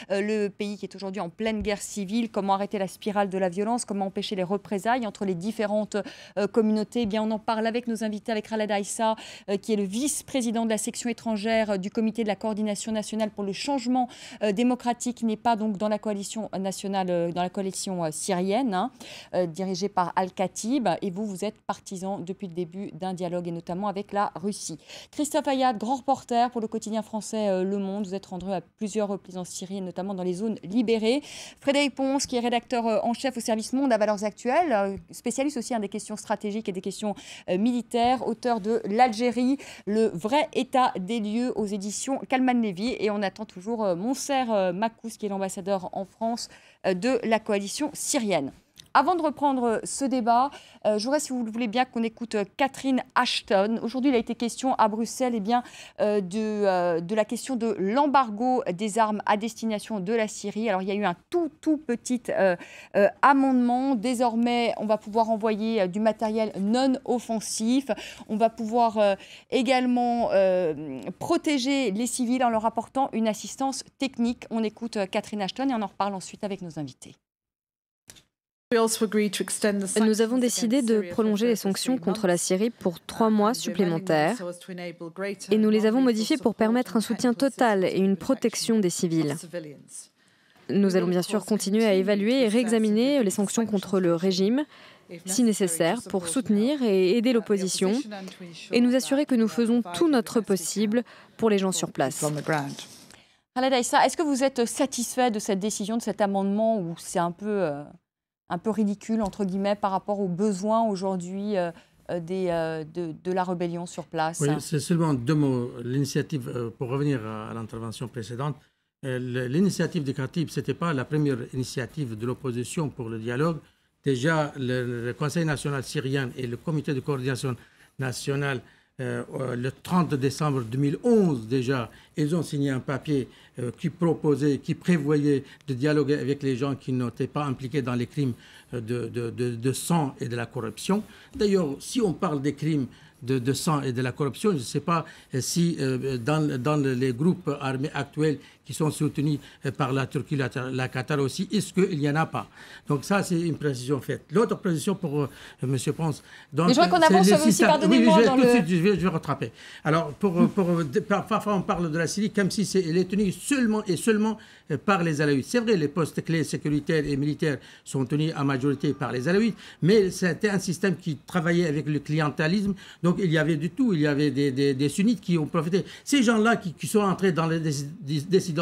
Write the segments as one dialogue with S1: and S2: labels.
S1: Le pays qui est aujourd'hui en pleine guerre civile, comment arrêter la spirale de la violence, comment empêcher les représailles entre les différentes communautés. Eh bien, on en parle avec nos invités, avec Khaled Aissa, qui est le vice-président de la section étrangère du comité de la coordination nationale pour le changement démocratique, qui n'est pas donc dans la coalition nationale, dans la coalition syrienne, dirigée par Al-Khatib. Et vous, vous êtes partisan depuis le début d'un dialogue, et notamment avec la Russie. Christophe Ayad, grand reporter pour le quotidien français Le Monde. Vous êtes rendu à plusieurs reprises en Syrie, notamment dans les zones libérées. Frédéric Ponce, qui est rédacteur en chef au service Monde à Valeurs Actuelles, spécialiste aussi des questions stratégiques et des questions militaires, auteur de L'Algérie, le vrai état des lieux aux éditions Kalman Levy. Et on attend toujours Mounser Makous, qui est l'ambassadeur en France de la coalition syrienne. Avant de reprendre ce débat, je voudrais, si vous le voulez bien, qu'on écoute Catherine Ashton. Aujourd'hui, il a été question à Bruxelles de la question de l'embargo des armes à destination de la Syrie. Alors, il y a eu un tout petit amendement. Désormais, on va pouvoir envoyer du matériel non offensif. On va pouvoir également protéger les civils en leur apportant une assistance technique. On écoute Catherine Ashton et on en reparle ensuite avec nos invités.
S2: Nous avons décidé de prolonger les sanctions contre la Syrie pour 3 mois supplémentaires et nous les avons modifiées pour permettre un soutien total et une protection des civils. Nous allons bien sûr continuer à évaluer et réexaminer les sanctions contre le régime, si nécessaire, pour soutenir et aider l'opposition et nous assurer que nous faisons tout notre possible pour les gens sur place.
S1: Khaled Aissa, est-ce que vous êtes satisfait de cette décision, de cet amendement, ou c'est un peu ridicule, entre guillemets, par rapport aux besoins aujourd'hui de la rébellion sur place?
S3: Oui, c'est seulement 2 mots. L'initiative, pour revenir à l'intervention précédente, l'initiative de Khatib, ce n'était pas la première initiative de l'opposition pour le dialogue. Déjà, le Conseil national syrien et le comité de coordination nationale, le 30 décembre 2011 déjà, ils ont signé un papier qui prévoyait de dialoguer avec les gens qui n'étaient pas impliqués dans les crimes de sang et de la corruption. D'ailleurs, si on parle des crimes de sang et de la corruption, je ne sais pas si dans les groupes armés actuels qui sont soutenus par la Turquie, la Qatar aussi, est-ce qu'il n'y en a pas? Donc ça, c'est une précision faite. L'autre précision pour M. Ponce...
S1: Mais je vois qu'on avance aussi, pardonnez-moi.
S3: Je vais rattraper. Alors, parfois on parle de la Syrie comme si elle est tenue seulement et seulement par les Alaouites. C'est vrai, les postes clés sécuritaires et militaires sont tenus en majorité par les Alaouites, mais c'était un système qui travaillait avec le clientélisme. Donc il y avait du tout. Il y avait des sunnites qui ont profité. Ces gens-là qui sont entrés dans les dissidents,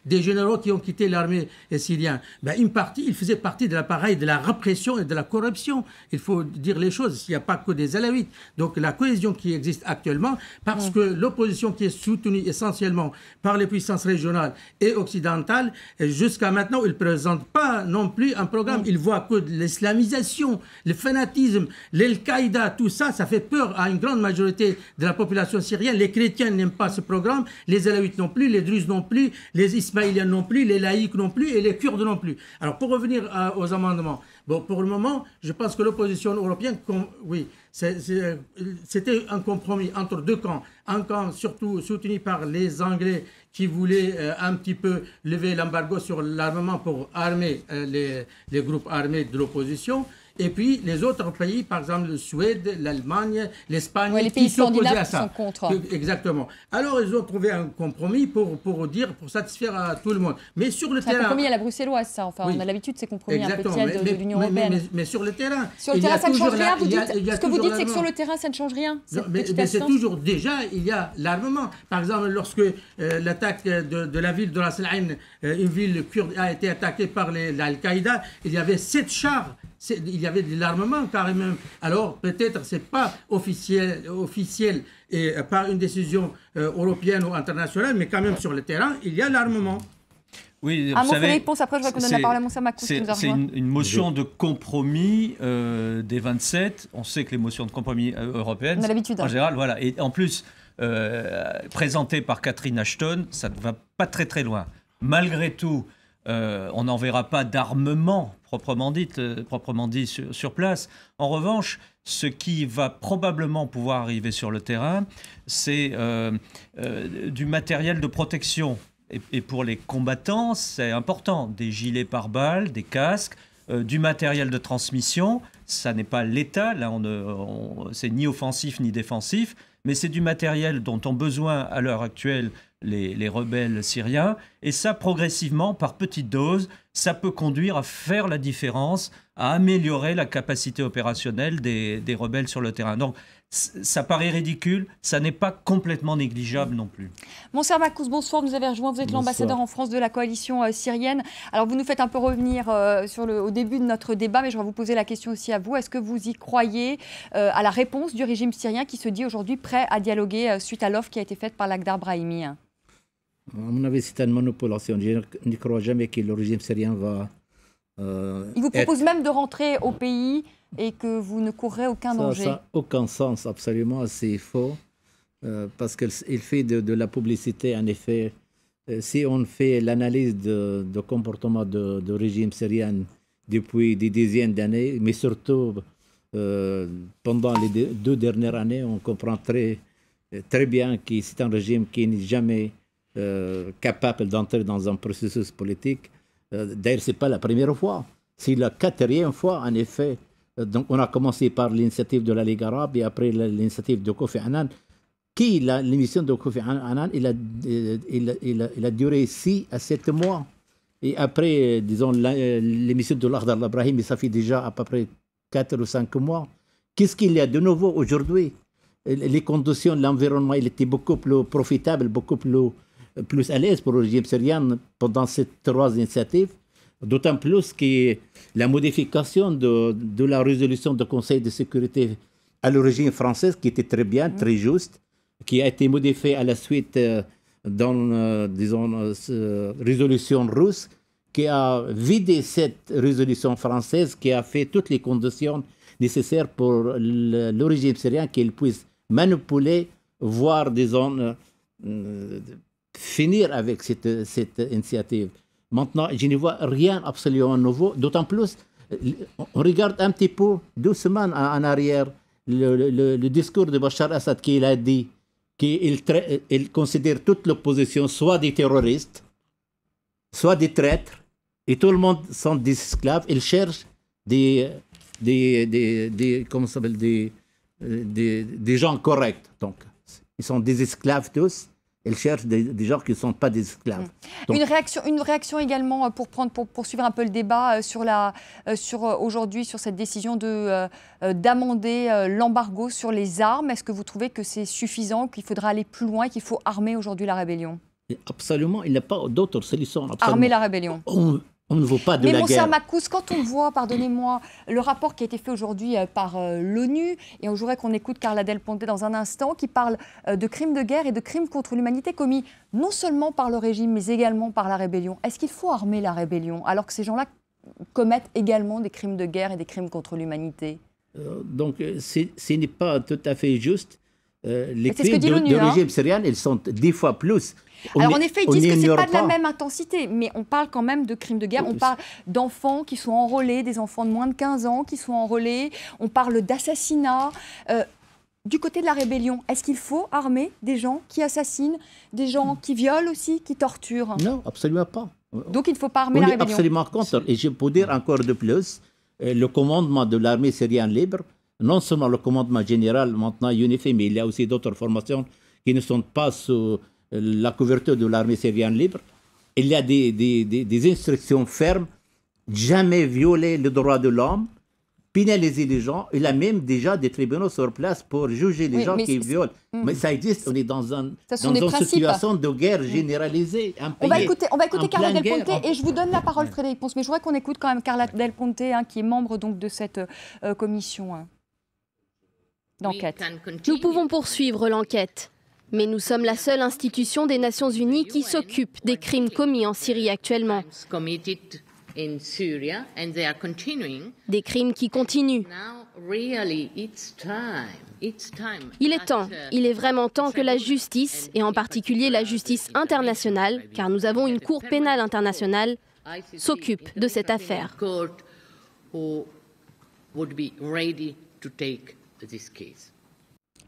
S3: des généraux qui ont quitté l'armée syrienne, une partie, ils faisaient partie de l'appareil de la répression et de la corruption. Il faut dire les choses. Il n'y a pas que des Alaouites. Donc la cohésion qui existe actuellement, parce que l'opposition qui est soutenue essentiellement par les puissances régionales et occidentales, jusqu'à maintenant, ils ne présentent pas non plus un programme. Ils voient que l'islamisation, le fanatisme, l'Al-Qaïda, tout ça, ça fait peur à une grande majorité de la population syrienne. Les chrétiens n'aiment pas ce programme, les Alaouites non plus, les Druzes non plus, les Ismaéliens non plus, les laïcs non plus et les Kurdes non plus. Alors, pour revenir aux amendements, bon, pour le moment, je pense que l'opposition européenne, oui, c'était un compromis entre 2 camps. Un camp surtout soutenu par les Anglais qui voulaient un petit peu lever l'embargo sur l'armement pour armer les groupes armés de l'opposition. Et puis les autres pays, par exemple le Suède, l'Allemagne, l'Espagne,
S1: les pays
S3: qui s'opposaient à
S1: ça. Sont contre.
S3: Exactement. Alors ils ont trouvé un compromis pour satisfaire à tout le monde. Mais sur le terrain...
S1: C'est un compromis à la bruxelloise, ça. Enfin, oui. On a l'habitude de ces compromis un peu tièdes de l'Union européenne.
S3: Mais sur le terrain...
S1: Sur le terrain, ça ne change rien, vous dites. Ce que vous dites, c'est que sur le terrain, ça ne change rien.
S3: Mais c'est toujours... Déjà, il y a l'armement. Par exemple, lorsque l'attaque de la ville de Ras Al-Ain, une ville kurde, a été attaquée par l'Al-Qaïda, il y avait 7 chars. Il y avait de l'armement carrément. Alors peut-être c'est pas officiel et pas une décision européenne ou internationale, mais quand même sur le terrain, il y a l'armement.
S4: Oui,
S1: vous savez, Frédéric Ponce, après je vois qu'on donne la parole à Mounser Makous.
S4: C'est une motion de compromis des 27. On sait que les motions de compromis européennes, en général, voilà. Et en plus, présentée par Catherine Ashton, ça ne va pas très loin. Malgré tout, on n'enverra pas d'armement proprement dit sur place. En revanche, ce qui va probablement pouvoir arriver sur le terrain, c'est du matériel de protection. Et pour les combattants, c'est important. Des gilets pare-balles, des casques, du matériel de transmission. Ça n'est pas létal, là, c'est ni offensif ni défensif, mais c'est du matériel dont ont besoin à l'heure actuelle les rebelles syriens. Et ça, progressivement, par petites doses, ça peut conduire à faire la différence, à améliorer la capacité opérationnelle des rebelles sur le terrain. Donc, ça paraît ridicule, ça n'est pas complètement négligeable non plus.
S1: Monser Makous, bonsoir, vous nous avez rejoint, vous êtes l'ambassadeur en France de la coalition syrienne. Alors vous nous faites un peu revenir au début de notre débat, mais je vais vous poser la question aussi à vous. Est-ce que vous y croyez à la réponse du régime syrien qui se dit aujourd'hui prêt à dialoguer suite à l'offre qui a été faite par Lakhdar Brahimi?
S5: À mon avis, c'est une manipulation. Je ne crois jamais que le régime syrien va...
S1: Il vous propose même de rentrer au pays et que vous ne courrez aucun danger.
S5: Ça n'a aucun sens, absolument, c'est faux. Parce qu'il fait de la publicité, en effet. Si on fait l'analyse de comportement de régime syrien depuis des dizaines d'années, mais surtout pendant les 2 dernières années, on comprend très bien que c'est un régime qui n'est jamais capable d'entrer dans un processus politique. D'ailleurs, ce n'est pas la première fois. C'est la 4e fois, en effet. Donc, on a commencé par l'initiative de la Ligue arabe et après l'initiative de Kofi Annan. L'émission de Kofi Annan, il a duré 6 à 7 mois. Et après, disons, l'émission de Lakhdar Brahimi, ça fait déjà à peu près 4 ou 5 mois. Qu'est-ce qu'il y a de nouveau aujourd'hui? Les conditions de l'environnement, il était beaucoup plus profitable, beaucoup plus à l'aise pour le régime syrien pendant ces 3 initiatives. D'autant plus que la modification de la résolution du Conseil de sécurité à l'origine française, qui était très bien, très juste, qui a été modifiée à la suite dans, disons, résolution russe, qui a vidé cette résolution française, qui a fait toutes les conditions nécessaires pour le régime syrien qu'il puisse manipuler, voire, disons, finir avec cette initiative. Maintenant, je ne vois rien absolument nouveau, d'autant plus, on regarde un petit peu doucement en arrière le discours de Bachar Assad qu'il a dit qu'il considère toute l'opposition soit des terroristes, soit des traîtres, et tout le monde sont des esclaves. Il cherche des gens corrects. Donc, ils sont des esclaves tous. Elle cherche des gens qui ne sont pas des esclaves.
S1: Donc, une réaction également pour poursuivre un peu le débat aujourd'hui sur cette décision d'amender l'embargo sur les armes. Est-ce que vous trouvez que c'est suffisant, qu'il faudra aller plus loin, qu'il faut armer aujourd'hui la rébellion?
S5: Absolument, il n'y a pas d'autre solution. Absolument.
S1: Armer la rébellion.
S5: On ne veut pas de la guerre.
S1: Mais Monser Makous, quand on voit, pardonnez-moi, le rapport qui a été fait aujourd'hui par l'ONU, et on voudrait qu'on écoute Carla Del Ponte dans un instant, qui parle de crimes de guerre et de crimes contre l'humanité commis non seulement par le régime, mais également par la rébellion. Est-ce qu'il faut armer la rébellion, alors que ces gens-là commettent également des crimes de guerre et des crimes contre l'humanité?
S5: Donc, ce n'est pas tout à fait juste. Les crimes de régime syrien, ils sont 10 fois plus.
S1: Alors en effet, ils disent que ce n'est pas de la même intensité, mais on parle quand même de crimes de guerre, on parle d'enfants qui sont enrôlés, des enfants de moins de 15 ans qui sont enrôlés, on parle d'assassinats. Du côté de la rébellion, est-ce qu'il faut armer des gens qui assassinent, des gens qui violent aussi, qui torturent?
S5: Non, absolument pas.
S1: Donc il ne faut pas armer la rébellion.
S5: On est absolument contre. Et je peux dire encore de plus, le commandement de l'armée syrienne libre, non seulement le commandement général maintenant unifié, mais il y a aussi d'autres formations qui ne sont pas sous la couverture de l'armée syrienne libre. Il y a des instructions fermes, jamais violer le droit de l'homme, pénaliser les gens. Il y a même déjà des tribunaux sur place pour juger les gens qui violent. Mais ça existe, on est dans une situation de guerre généralisée.
S1: On va écouter Carla Del Ponte et je vous donne la parole, Frédéric Ponce. Mais je voudrais qu'on écoute quand même Carla Del Ponte, qui est membre donc, de cette commission d'enquête.
S6: Nous pouvons poursuivre l'enquête. Mais nous sommes la seule institution des Nations Unies qui s'occupe des crimes commis en Syrie actuellement. Des crimes qui continuent. Il est vraiment temps que la justice, et en particulier la justice internationale, car nous avons une Cour pénale internationale, s'occupe de cette affaire.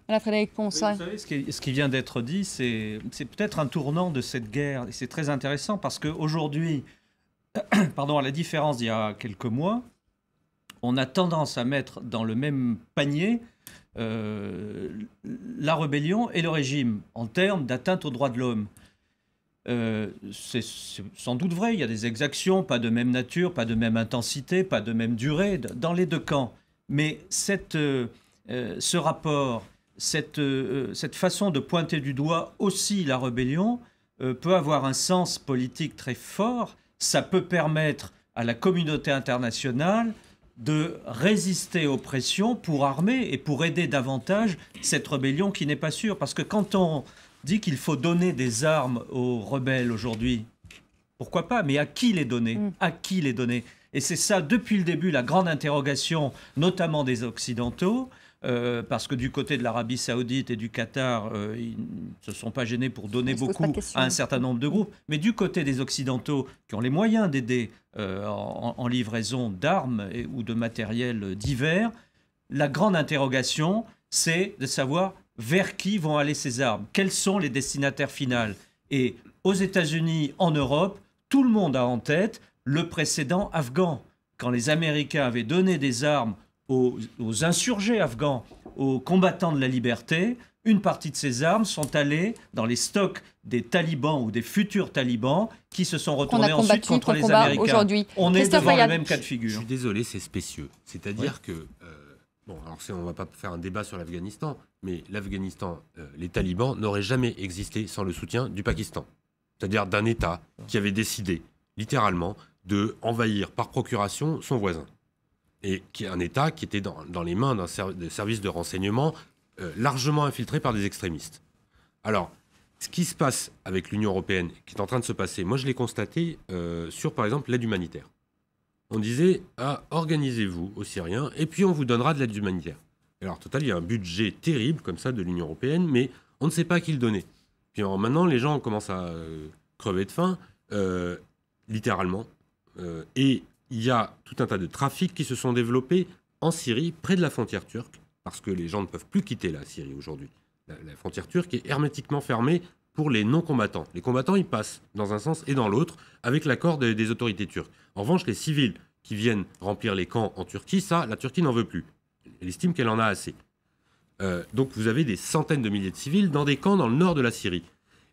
S1: Frédéric Pons.
S4: Vous savez, ce qui vient d'être dit, c'est peut-être un tournant de cette guerre. Et c'est très intéressant parce qu'aujourd'hui, à la différence d'il y a quelques mois, on a tendance à mettre dans le même panier la rébellion et le régime en termes d'atteinte aux droits de l'homme. C'est sans doute vrai, il y a des exactions, pas de même nature, pas de même intensité, pas de même durée dans les deux camps. Mais ce rapport, cette façon de pointer du doigt aussi la rébellion peut avoir un sens politique très fort. Ça peut permettre à la communauté internationale de résister aux pressions pour armer et pour aider davantage cette rébellion qui n'est pas sûre. Parce que quand on dit qu'il faut donner des armes aux rebelles aujourd'hui, pourquoi pas? Mais à qui les donner? À qui les donner? Et c'est ça, depuis le début, la grande interrogation, notamment des Occidentaux, parce que du côté de l'Arabie Saoudite et du Qatar, ils ne se sont pas gênés pour donner beaucoup à un certain nombre de groupes. Mais du côté des Occidentaux, qui ont les moyens d'aider en livraison d'armes ou de matériel divers, la grande interrogation, c'est de savoir vers qui vont aller ces armes, quels sont les destinataires finaux. Et aux États-Unis, en Europe, tout le monde a en tête le précédent afghan. Quand les Américains avaient donné des armes aux insurgés afghans, aux combattants de la liberté, une partie de ces armes sont allées dans les stocks des talibans ou des futurs talibans qui se sont retournés ensuite contre les Américains. On est devant le même cas de figure.
S7: Je suis désolé, c'est spécieux. C'est-à-dire que... Bon, alors on ne va pas faire un débat sur l'Afghanistan, mais l'Afghanistan, les talibans n'auraient jamais existé sans le soutien du Pakistan. C'est-à-dire d'un État qui avait décidé, littéralement, de envahir par procuration son voisin. Et qui est un État qui était dans les mains d'un service de renseignement largement infiltré par des extrémistes. Alors, ce qui se passe avec l'Union européenne, qui est en train de se passer, moi je l'ai constaté sur, par exemple, l'aide humanitaire. On disait, organisez-vous aux Syriens, et puis on vous donnera de l'aide humanitaire. Alors, total, il y a un budget terrible, comme ça, de l'Union européenne, mais on ne sait pas qui le donner. Puis maintenant, les gens commencent à crever de faim, littéralement. Et il y a tout un tas de trafics qui se sont développés en Syrie, près de la frontière turque, parce que les gens ne peuvent plus quitter la Syrie aujourd'hui. La frontière turque est hermétiquement fermée pour les non-combattants. Les combattants, ils passent dans un sens et dans l'autre, avec l'accord des autorités turques. En revanche, les civils qui viennent remplir les camps en Turquie, ça, la Turquie n'en veut plus. Elle estime qu'elle en a assez. Donc vous avez des centaines de milliers de civils dans des camps dans le nord de la Syrie.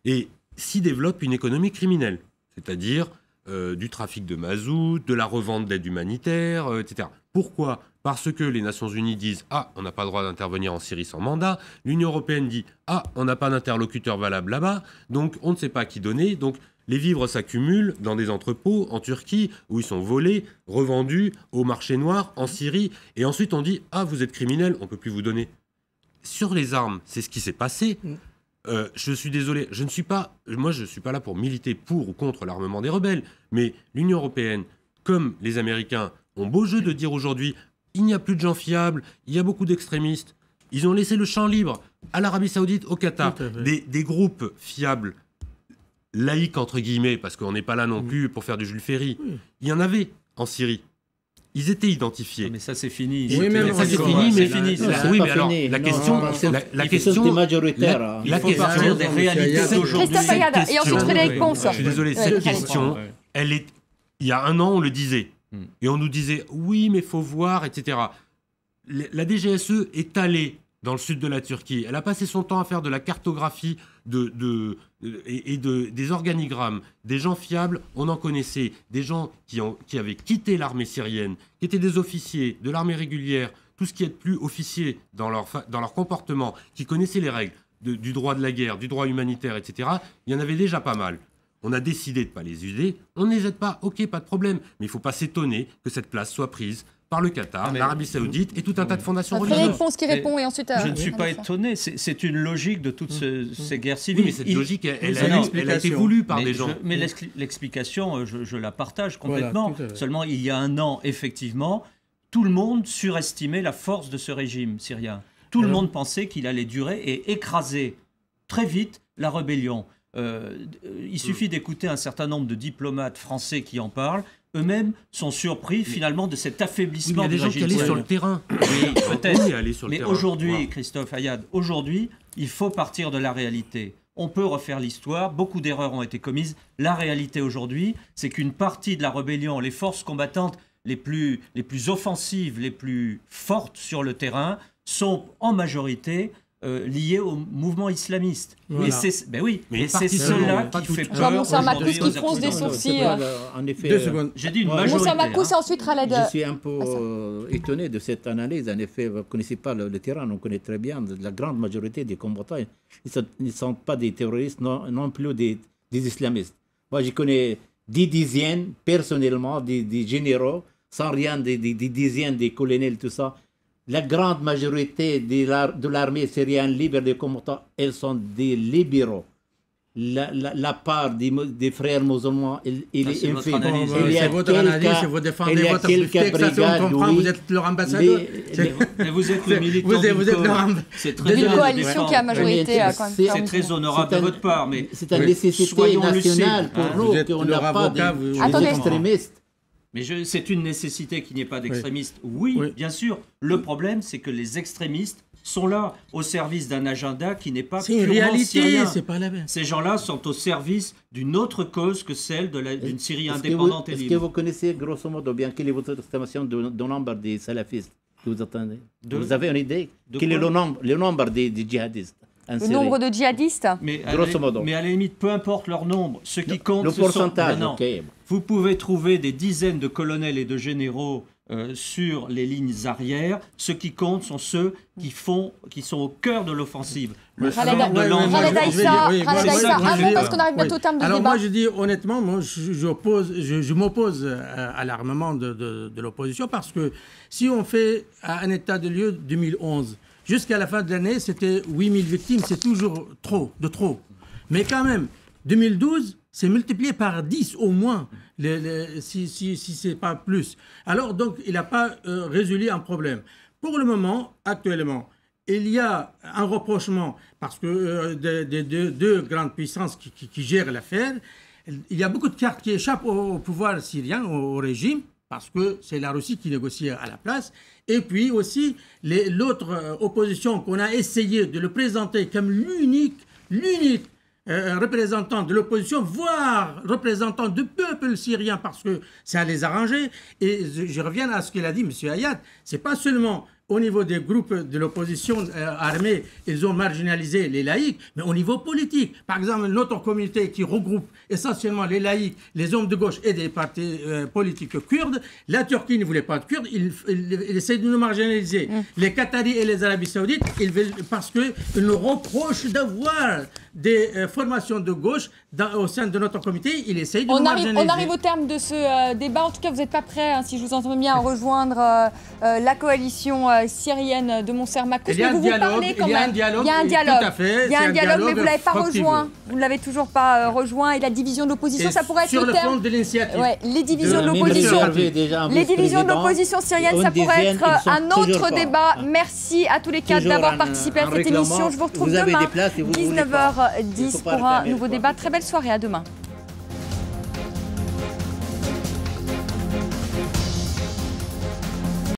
S7: Et s'y développe une économie criminelle, c'est-à-dire du trafic de mazout, de la revente d'aide humanitaire, etc. Pourquoi ? Parce que les Nations Unies disent « Ah, on n'a pas le droit d'intervenir en Syrie sans mandat ». L'Union européenne dit « Ah, on n'a pas d'interlocuteur valable là-bas, donc on ne sait pas qui donner ». Donc les vivres s'accumulent dans des entrepôts en Turquie où ils sont volés, revendus au marché noir en Syrie. Et ensuite on dit « Ah, vous êtes criminel, on ne peut plus vous donner ». Sur les armes, c'est ce qui s'est passé. Je suis désolé, je ne suis pas là pour militer pour ou contre l'armement des rebelles, mais l'Union européenne, comme les Américains, ont beau jeu de dire aujourd'hui il n'y a plus de gens fiables, il y a beaucoup d'extrémistes. Ils ont laissé le champ libre à l'Arabie Saoudite, au Qatar, des groupes fiables, laïques entre guillemets, parce qu'on n'est pas là non plus pour faire du Jules Ferry. Il y en avait en Syrie. Ils étaient identifiés.
S4: Mais ça, c'est fini.
S7: Oui, mais ça, c'est fini. Mais alors, la question, la question
S5: majoritaire.
S7: La question
S4: des réalités d'aujourd'hui.
S1: Christophe Ayada, et ensuite Frédéric Pons.
S7: Je suis désolé, cette question, elle est. Il y a un an, on le disait. Et on nous disait, oui, mais il faut voir, etc. La DGSE est allée dans le sud de la Turquie. Elle a passé son temps à faire de la cartographie des organigrammes, des gens fiables, on en connaissait, des gens qui avaient quitté l'armée syrienne, qui étaient des officiers de l'armée régulière, tout ce qui est de plus officier dans leur comportement, qui connaissaient les règles du droit de la guerre, du droit humanitaire, etc. Il y en avait déjà pas mal. On a décidé de ne pas les user, on ne les aide pas, ok, pas de problème, mais il ne faut pas s'étonner que cette place soit prise par le Qatar, l'Arabie Saoudite et tout un tas de fondations religieuses.
S1: Frédéric Pons qui répond et ensuite...
S4: Je ne suis pas étonné, c'est une logique de toutes ces guerres civiles.
S7: Oui, mais cette logique, elle a été voulue par des gens.
S4: Mais l'explication, je la partage complètement. Voilà, seulement, il y a un an, effectivement, tout le monde surestimait la force de ce régime syrien. Tout le monde pensait qu'il allait durer et écraser très vite la rébellion. Il suffit d'écouter un certain nombre de diplomates français qui en parlent. eux-mêmes sont surpris finalement de cet affaiblissement
S7: du régime. Il y a des gens qui allaient sur le terrain.
S4: Oui, peut-être.
S7: Mais
S4: aujourd'hui, Christophe Ayad, aujourd'hui, il faut partir de la réalité. On peut refaire l'histoire, beaucoup d'erreurs ont été commises. La réalité aujourd'hui, c'est qu'une partie de la rébellion, les forces combattantes les plus offensives, les plus fortes sur le terrain, sont en majorité liées au mouvement islamiste.
S3: Voilà.
S4: Et c'est cela qui fait peur.
S1: Moussa Makous qui fronce des sourcils.
S5: En effet,
S3: 2 secondes.
S4: J'ai dit une majorité.
S1: Moussa Makous et ensuite Khaled.
S5: Je suis un peu étonné de cette analyse. En effet, vous ne connaissez pas le terrain, on connaît très bien. La grande majorité des combattants, ils ne sont pas des terroristes, non plus des islamistes. Moi, je connais des dizaines, personnellement, des généraux, sans rien, des dizaines, des colonels, tout ça. La grande majorité de l'armée syrienne libre des combattants, elles sont des libéraux. La part des frères musulmans, il est infime.
S3: C'est votre analyse, vous défendez votre brigade, on comprend, vous êtes leur ambassadeur.
S4: Mais vous êtes le militant
S3: vous êtes leur
S4: C'est très
S1: une coalition qui a majorité.
S4: C'est très honorable de votre part, mais
S5: c'est une nécessité nationale pour nous qu'on n'a pas d'extrémistes.
S4: Mais c'est une nécessité qu'il n'y ait pas d'extrémistes. Oui, bien sûr. Le problème, c'est que les extrémistes sont là au service d'un agenda qui n'est pas purement syrien.
S3: C'est pas la même.
S4: Ces gens-là sont au service d'une autre cause que celle d'une Syrie indépendante et libre.
S5: Est-ce que vous connaissez grosso modo bien quelle est votre estimation du nombre des salafistes que vous attendez? Vous avez une idée? Quel est le nombre des djihadistes?
S1: Le nombre de djihadistes?
S5: Grosso modo.
S4: Mais à la limite, peu importe leur nombre, ce qui compte,
S5: le pourcentage.
S4: Vous pouvez trouver des dizaines de colonels et de généraux sur les lignes arrières. Ce qui compte sont ceux qui sont au cœur de l'offensive.
S1: Khaled Aissa, parce qu'on arrive bientôt au terme de débat.
S3: Alors moi je dis honnêtement, je m'oppose à l'armement de l'opposition parce que si on fait un état de lieu 2011, jusqu'à la fin de l'année, c'était 8000 victimes, c'est toujours trop. Mais quand même, 2012, c'est multiplié par 10 au moins, si ce n'est pas plus. Alors, donc, il n'a pas résolu un problème. Pour le moment, actuellement, il y a un rapprochement, parce que des deux grandes puissances qui gèrent l'affaire, il y a beaucoup de cartes qui échappent au pouvoir syrien, au régime, parce que c'est la Russie qui négocie à la place. Et puis aussi, l'autre opposition qu'on a essayé de le présenter comme l'unique représentant de l'opposition, voire représentant du peuple syrien, parce que ça les arrangeait. Et je reviens à ce qu'il a dit, M. Ayad, c'est pas seulement au niveau des groupes de l'opposition armée, ils ont marginalisé les laïcs, mais au niveau politique. Par exemple, notre communauté qui regroupe essentiellement les laïcs, les hommes de gauche et des partis politiques kurdes, la Turquie ne voulait pas de Kurdes, il essaie de nous marginaliser. Les Qataris et les Arabies Saoudites, parce qu'ils nous reprochent d'avoir des formations de gauche au sein de notre comité, il essaye de nous marginaliser.
S1: On arrive au terme de ce débat. En tout cas, vous n'êtes pas prêts, si je vous entends bien, à rejoindre la coalition syrienne de Moussa Makous. Mais vous parlez quand même. Il y a un dialogue.
S3: Tout à fait.
S1: Il y a un dialogue, mais vous ne l'avez pas rejoint. Vous ne l'avez toujours pas rejoint. Et la division de l'opposition, ça pourrait être
S3: sur
S1: le
S3: fond de l'initiative.
S1: Ouais, les divisions de l'opposition syrienne, ça pourrait être un autre débat. Merci à tous les quatre d'avoir participé à cette émission. Je vous retrouve demain, 19h10, pour un nouveau débat. Très belle soirée, à demain.